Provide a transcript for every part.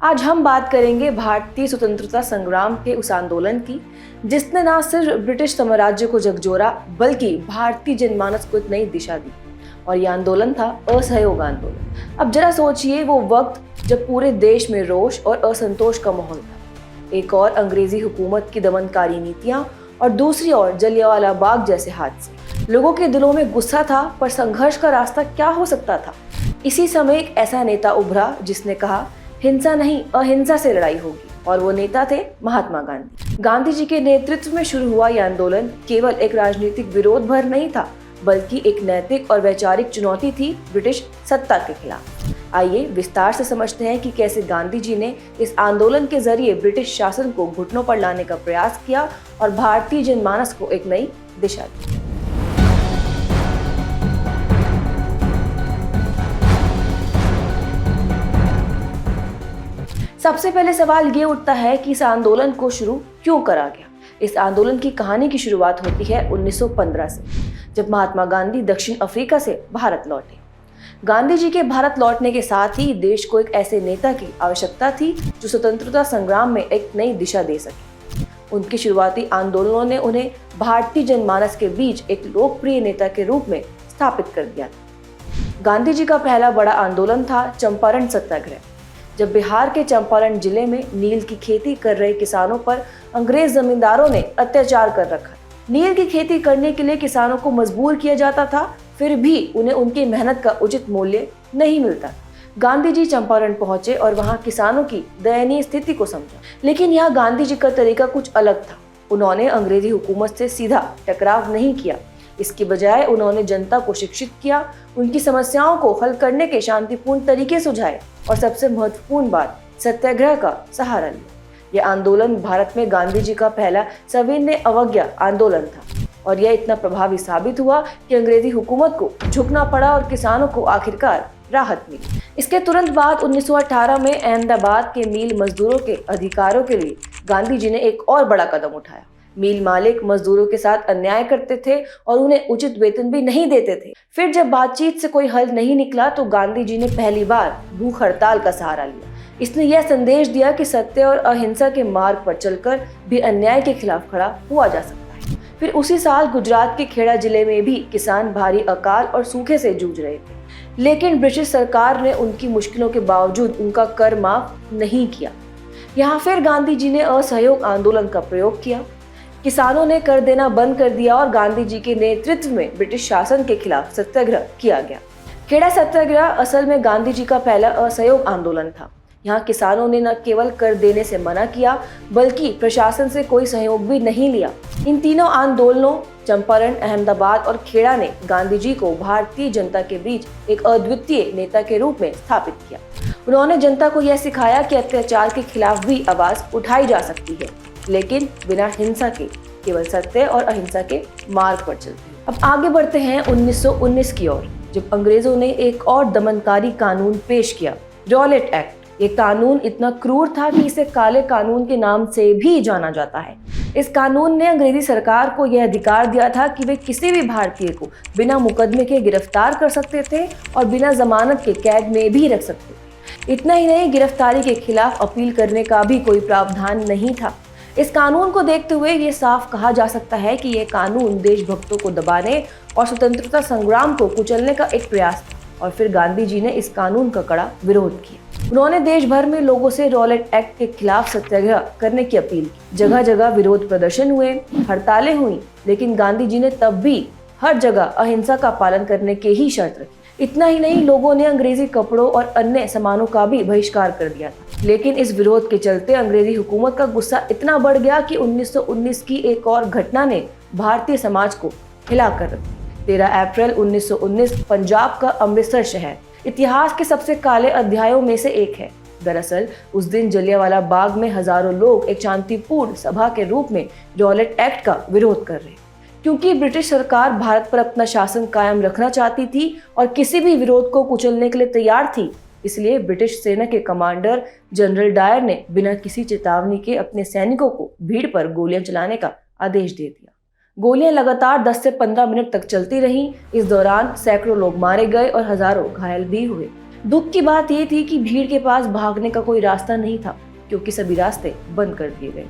आज हम बात करेंगे भारतीय स्वतंत्रता संग्राम के उस आंदोलन की जिसने न सिर्फ ब्रिटिश साम्राज्य को झकझोरा बल्कि भारतीय जनमानस को एक नई दिशा दी। और यह आंदोलन था असहयोग आंदोलन। अब जरा सोचिए, वो वक्त जब पूरे देश में रोष और असंतोष का माहौल था। एक और अंग्रेजी हुकूमत की दमनकारी नीतियां और दूसरी ओर जलियांवाला बाग जैसे हादसे। लोगों के दिलों में गुस्सा था, पर संघर्ष का रास्ता क्या हो सकता था। इसी समय एक ऐसा नेता उभरा जिसने कहा, हिंसा नहीं अहिंसा से लड़ाई होगी। और वो नेता थे महात्मा गांधी। गांधी जी के नेतृत्व में शुरू हुआ यह आंदोलन केवल एक राजनीतिक विरोध भर नहीं था, बल्कि एक नैतिक और वैचारिक चुनौती थी ब्रिटिश सत्ता के खिलाफ। आइए विस्तार से समझते हैं कि कैसे गांधी जी ने इस आंदोलन के जरिए ब्रिटिश शासन को घुटनों पर लाने का प्रयास किया और भारतीय जनमानस को एक नई दिशा दी। सबसे पहले सवाल ये उठता है कि इस आंदोलन को शुरू क्यों करा गया। इस आंदोलन की कहानी की शुरुआत होती है 1915 से, जब महात्मा गांधी दक्षिण अफ्रीका से भारत लौटे। गांधी जी के भारत लौटने के साथ ही देश को एक ऐसे नेता की आवश्यकता थी जो स्वतंत्रता संग्राम में एक नई दिशा दे सके। उनके शुरुआती आंदोलनों ने उन्हें भारतीय जनमानस के बीच एक लोकप्रिय नेता के रूप में स्थापित कर दिया था। गांधी जी का पहला बड़ा आंदोलन था चंपारण सत्याग्रह। जब बिहार के चंपारण जिले में नील की खेती कर रहे किसानों पर अंग्रेज जमींदारों ने अत्याचार कर रखा। नील की खेती करने के लिए किसानों को मजबूर किया जाता था, फिर भी उन्हें उनकी मेहनत का उचित मूल्य नहीं मिलता। गांधी जी चंपारण पहुंचे और वहां किसानों की दयनीय स्थिति को समझा। लेकिन यहाँ गांधी जी का तरीका कुछ अलग था। उन्होंने अंग्रेजी हुकूमत से सीधा टकराव नहीं किया। इसकी बजाय उन्होंने जनता को शिक्षित किया, उनकी समस्याओं को हल करने के शांतिपूर्ण तरीके सुझाए और सबसे महत्वपूर्ण बात, सत्याग्रह का सहारा लिया। यह आंदोलन भारत में गांधी जी का पहला सविनय अवज्ञा आंदोलन था और यह इतना प्रभावी साबित हुआ कि अंग्रेजी हुकूमत को झुकना पड़ा और किसानों को आखिरकार राहत मिली। इसके तुरंत बाद 1918 में अहमदाबाद के मील मजदूरों के अधिकारों के लिए गांधी जी ने एक और बड़ा कदम उठाया। मील मालिक मजदूरों के साथ अन्याय करते थे और उन्हें उचित वेतन भी नहीं देते थे। फिर जब बातचीत से कोई हल नहीं निकला तो गांधी जी ने पहली बार भूख हड़ताल का सहारा लिया। इसने यह संदेश दिया कि सत्य और अहिंसा के मार्ग पर चलकर भी अन्याय के खिलाफ खड़ा हुआ जा सकता है। फिर उसी साल गुजरात के खेड़ा जिले में भी किसान भारी अकाल और सूखे से जूझ रहे थे, लेकिन ब्रिटिश सरकार ने उनकी मुश्किलों के बावजूद उनका कर माफ नहीं किया। यहाँ फिर गांधी जी ने असहयोग आंदोलन का प्रयोग किया। किसानों ने कर देना बंद कर दिया और गांधी जी के नेतृत्व में ब्रिटिश शासन के खिलाफ सत्याग्रह किया गया। खेड़ा सत्याग्रह असल में गांधी जी का पहला असहयोग आंदोलन था। यहाँ किसानों ने न केवल कर देने से मना किया, बल्कि प्रशासन से कोई सहयोग भी नहीं लिया। इन तीनों आंदोलनों चंपारण, अहमदाबाद और खेड़ा ने गांधी जी को भारतीय जनता के बीच एक अद्वितीय नेता के रूप में स्थापित किया। उन्होंने जनता को यह सिखाया कि अत्याचार के खिलाफ भी आवाज उठाई जा सकती है, लेकिन बिना हिंसा के, केवल सत्य और अहिंसा के मार्ग पर चलते हैं। अब आगे बढ़ते हैं 1919 की ओर, जब अंग्रेजों ने एक और दमनकारी कानून पेश किया, रॉलेट एक्ट। ये कानून इतना क्रूर था कि इसे काले कानून के नाम से भी जाना जाता है। इस कानून ने अंग्रेजी सरकार को यह अधिकार दिया था कि वे किसी भी भारतीय को बिना मुकदमे के गिरफ्तार कर सकते थे और बिना जमानत के कैद में भी रख सकते थे। इतना ही नहीं, गिरफ्तारी के खिलाफ अपील करने का भी कोई प्रावधान नहीं था। इस कानून को देखते हुए ये साफ कहा जा सकता है कि यह कानून देशभक्तों को दबाने और स्वतंत्रता संग्राम को कुचलने का एक प्रयास था। और फिर गांधी जी ने इस कानून का कड़ा विरोध किया। उन्होंने देश भर में लोगों से रॉलेट एक्ट के खिलाफ सत्याग्रह करने की अपील की। जगह जगह विरोध प्रदर्शन हुए, हड़तालें हुई, लेकिन गांधी जी ने तब भी हर जगह अहिंसा का पालन करने के ही शर्त रखी। इतना ही नहीं, लोगों ने अंग्रेजी कपड़ों और अन्य सामानों का भी बहिष्कार कर दिया था। लेकिन इस विरोध के चलते अंग्रेजी हुकूमत का गुस्सा इतना बढ़ गया कि 1919 की एक और घटना ने भारतीय समाज को हिलाकर रख दिया। 13 अप्रैल 1919 पंजाब का अमृतसर शहर इतिहास के सबसे काले अध्यायों में से एक है। दरअसल उस दिन जलियांवाला बाग में हजारों लोग एक शांतिपूर्ण सभा के रूप में रॉलेट एक्ट का विरोध कर रहे, क्योंकि ब्रिटिश सरकार भारत पर अपना शासन कायम रखना चाहती थी और किसी भी विरोध को कुचलने के लिए तैयार थी। इसलिए ब्रिटिश सेना के कमांडर जनरल डायर ने बिना किसी चेतावनी के अपने सैनिकों को भीड़ पर गोलियां चलाने का आदेश दे दिया। गोलियां लगातार 10 से 15 मिनट तक चलती रहीं। इस दौरान सैकड़ों लोग मारे गए और हजारों घायल भी हुए। दुख की बात ये थी कि भीड़ के पास भागने का कोई रास्ता नहीं था, क्योंकि सभी रास्ते बंद कर दिए गए।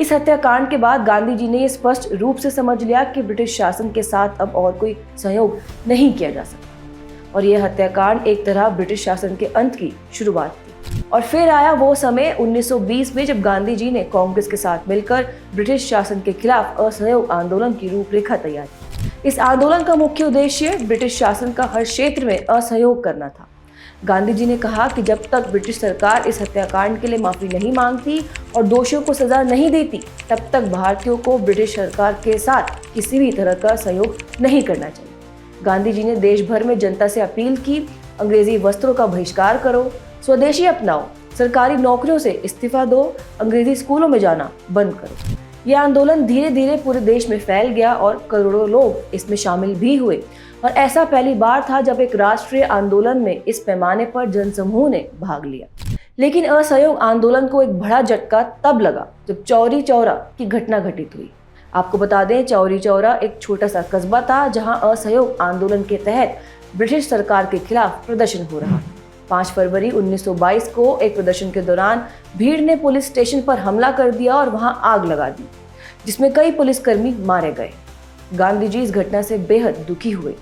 इस हत्याकांड के बाद गांधी जी ने ये स्पष्ट रूप से समझ लिया कि ब्रिटिश शासन के साथ अब और कोई सहयोग नहीं किया जा सकता, और यह हत्याकांड एक तरह ब्रिटिश शासन के अंत की शुरुआत थी। और फिर आया वो समय 1920 में, जब गांधी जी ने कांग्रेस के साथ मिलकर ब्रिटिश शासन के खिलाफ असहयोग आंदोलन की रूपरेखा तैयार की। इस आंदोलन का मुख्य उद्देश्य ब्रिटिश शासन का हर क्षेत्र में असहयोग करना था। गांधी जी ने कहा कि जब तक ब्रिटिश सरकार इस हत्याकांड के लिए माफी नहीं मांगती और दोषियों को सजा नहीं देती, तब तक भारतीयों को ब्रिटिश सरकार के साथ किसी भी तरह का सहयोग नहीं करना चाहिए। गांधी जी ने देश भर में जनता से अपील की, अंग्रेजी वस्त्रों का बहिष्कार करो, स्वदेशी अपनाओ, सरकारी नौकरियों से इस्तीफा दो, अंग्रेजी स्कूलों में जाना बंद करो। यह आंदोलन धीरे धीरे पूरे देश में फैल गया और करोड़ों लोग इसमें शामिल भी हुए, और ऐसा पहली बार था जब एक राष्ट्रीय आंदोलन में इस पैमाने पर जनसमूह ने भाग लिया। लेकिन असहयोग आंदोलन को एक बड़ा झटका तब लगा जब चौरी चौरा की घटना घटित हुई। आपको बता दें, चौरी चौरा एक छोटा सा कस्बा था जहां असहयोग आंदोलन के तहत ब्रिटिश सरकार के खिलाफ प्रदर्शन हो रहा था। 5 फरवरी 1922 को एक प्रदर्शन के दौरान भीड़ ने पुलिस स्टेशन पर हमला कर दिया और वहां आग लगा दी, जिसमें कई पुलिसकर्मी मारे गए। गांधी जी इस घटना से बेहद दुखी हुए।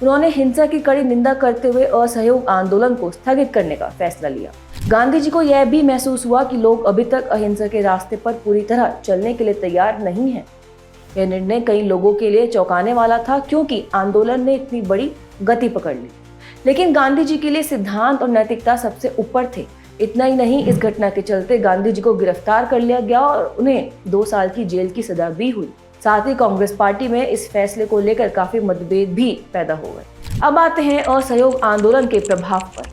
उन्होंने हिंसा की कड़ी निंदा करते हुए असहयोग आंदोलन को स्थगित करने का फैसला लिया। गांधी जी को यह भी महसूस हुआ कि लोग अभी तक अहिंसा के रास्ते पर पूरी तरह चलने के लिए तैयार नहीं हैं। यह निर्णय कई लोगों के लिए चौंकाने वाला था, क्योंकि आंदोलन ने इतनी बड़ी गति पकड़ ली। लेकिन गांधी जी के लिए सिद्धांत और नैतिकता सबसे ऊपर थे। इतना ही नहीं, इस घटना के चलते गांधी जी को गिरफ्तार कर लिया गया और उन्हें 2 साल की जेल की सजा भी हुई। साथ ही कांग्रेस पार्टी में इस फैसले को लेकर काफी मतभेद भी पैदा हो गए। अब आते हैं असहयोग आंदोलन के प्रभाव पर।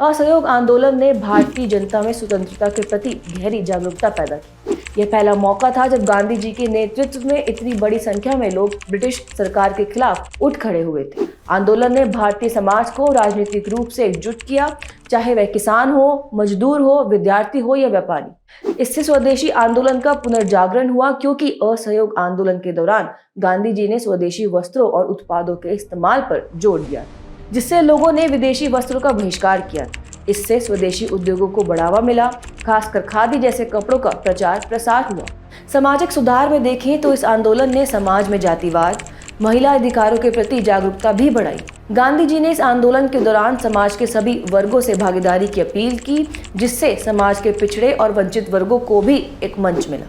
असहयोग आंदोलन ने भारतीय जनता में स्वतंत्रता के प्रति गहरी जागरूकता पैदा की। यह पहला मौका था जब गांधी जी के नेतृत्व में इतनी बड़ी संख्या में लोग ब्रिटिश सरकार के खिलाफ उठ खड़े हुए थे। आंदोलन ने भारतीय समाज को राजनीतिक रूप से एकजुट किया, चाहे वह किसान हो, मजदूर हो, विद्यार्थी हो या व्यापारी। इससे स्वदेशी आंदोलन का पुनर्जागरण हुआ, क्योंकि असहयोग आंदोलन के दौरान गांधी जी ने स्वदेशी वस्त्रों और उत्पादों के इस्तेमाल पर जोर दिया, जिससे लोगों ने विदेशी वस्त्रों का बहिष्कार किया। इससे स्वदेशी उद्योगों को बढ़ावा मिला, खासकर खादी जैसे कपड़ों का प्रचार प्रसार हुआ। सामाजिक सुधार में देखें तो इस आंदोलन ने समाज में जातिवाद, महिला अधिकारों के प्रति जागरूकता भी बढ़ाई। गांधी जी ने इस आंदोलन के दौरान समाज के सभी वर्गों से भागीदारी की अपील की, जिससे समाज के पिछड़े और वंचित वर्गों को भी एक मंच मिला।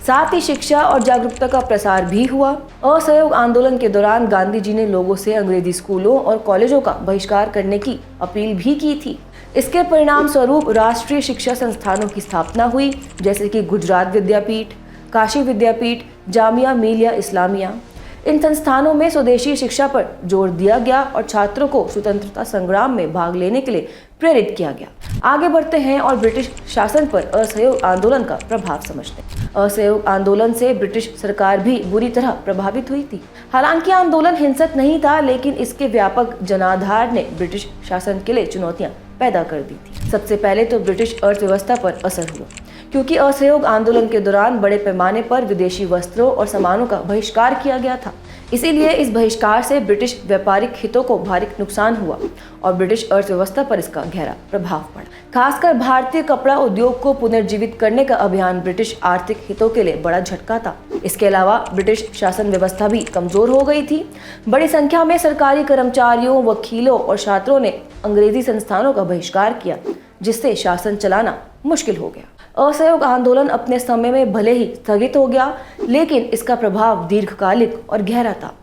साथ ही शिक्षा और जागरूकता का प्रसार भी हुआ। असहयोग आंदोलन के दौरान गांधी जी ने लोगों से अंग्रेजी स्कूलों और कॉलेजों का बहिष्कार करने की अपील भी की थी। इसके परिणाम स्वरूप राष्ट्रीय शिक्षा संस्थानों की स्थापना हुई, जैसे कि गुजरात विद्यापीठ, काशी विद्यापीठ, जामिया मिलिया इस्लामिया। इन संस्थानों में स्वदेशी शिक्षा पर जोर दिया गया और छात्रों को स्वतंत्रता संग्राम में भाग लेने के लिए प्रेरित किया गया। आगे बढ़ते हैं और ब्रिटिश शासन पर असहयोग आंदोलन का प्रभाव समझते हैं। असहयोग आंदोलन से ब्रिटिश सरकार भी बुरी तरह प्रभावित हुई थी। हालांकि आंदोलन हिंसक नहीं था, लेकिन इसके व्यापक जनाधार ने ब्रिटिश शासन के लिए चुनौतियां पैदा कर दी थी। सबसे पहले तो ब्रिटिश अर्थव्यवस्था पर असर हुआ, क्योंकि असहयोग आंदोलन के दौरान बड़े पैमाने पर विदेशी वस्त्रों और सामानों का बहिष्कार किया गया था। इसीलिए इस बहिष्कार से ब्रिटिश व्यापारिक हितों को भारी नुकसान हुआ और ब्रिटिश अर्थव्यवस्था पर इसका गहरा प्रभाव पड़ा। खासकर भारतीय कपड़ा उद्योग को पुनर्जीवित करने का अभियान ब्रिटिश आर्थिक हितों के लिए बड़ा झटका था। इसके अलावा ब्रिटिश शासन व्यवस्था भी कमजोर हो गई थी। बड़ी संख्या में सरकारी कर्मचारियों, वकीलों और छात्रों ने अंग्रेजी संस्थानों का बहिष्कार किया, जिससे शासन चलाना मुश्किल हो गया। असहयोग आंदोलन अपने समय में भले ही स्थगित हो गया, लेकिन इसका प्रभाव दीर्घकालिक और गहरा था।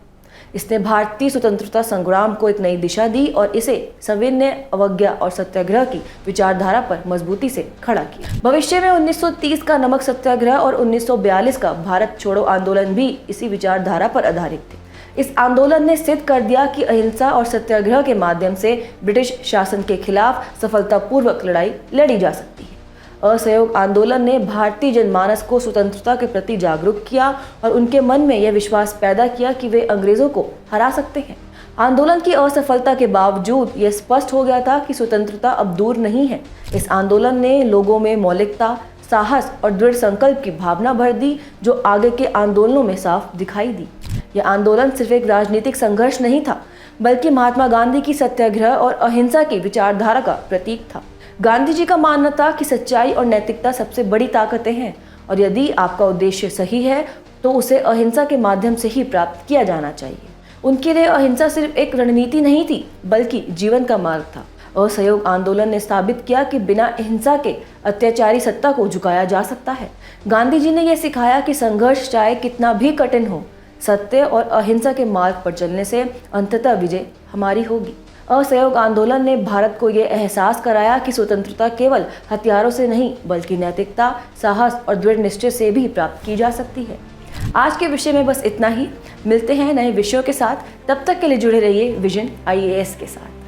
इसने भारतीय स्वतंत्रता संग्राम को एक नई दिशा दी और इसे सविनय, अवज्ञा और सत्याग्रह की विचारधारा पर मजबूती से खड़ा किया। भविष्य में 1930 का नमक सत्याग्रह और 1942 का भारत छोड़ो आंदोलन भी इसी विचारधारा पर आधारित थे। इस आंदोलन ने सिद्ध कर दिया कि अहिंसा और सत्याग्रह के माध्यम से ब्रिटिश शासन के खिलाफ सफलतापूर्वक लड़ाई लड़ी जा सकती है। असहयोग आंदोलन ने भारतीय जनमानस को स्वतंत्रता के प्रति जागरूक किया और उनके मन में यह विश्वास पैदा किया कि वे अंग्रेजों को हरा सकते हैं। आंदोलन की असफलता के बावजूद यह स्पष्ट हो गया था कि स्वतंत्रता अब दूर नहीं है। इस आंदोलन ने लोगों में मौलिकता, साहस और दृढ़ संकल्प की भावना भर दी, जो आगे के आंदोलनों में साफ दिखाई दी। यह आंदोलन सिर्फ एक राजनीतिक संघर्ष नहीं था, बल्कि महात्मा गांधी की सत्याग्रह और अहिंसा की विचारधारा का प्रतीक था। गांधी जी का मानना था कि सच्चाई और नैतिकता सबसे बड़ी ताकतें हैं और यदि आपका उद्देश्य सही है तो उसे अहिंसा के माध्यम से ही प्राप्त किया जाना चाहिए। उनके लिए अहिंसा सिर्फ एक रणनीति नहीं थी बल्कि जीवन का मार्ग था। असहयोग आंदोलन ने साबित किया कि बिना हिंसा के अत्याचारी सत्ता को झुकाया जा सकता है। गांधी जी ने यह सिखाया कि संघर्ष चाहे कितना भी कठिन हो, सत्य और अहिंसा के मार्ग पर चलने से अंततः विजय हमारी होगी। असहयोग आंदोलन ने भारत को यह एहसास कराया कि स्वतंत्रता केवल हथियारों से नहीं बल्कि नैतिकता, साहस और दृढ़ निश्चय से भी प्राप्त की जा सकती है। आज के विषय में बस इतना ही। मिलते हैं नए विषयों के साथ, तब तक के लिए जुड़े रहिए विजन IAS के साथ।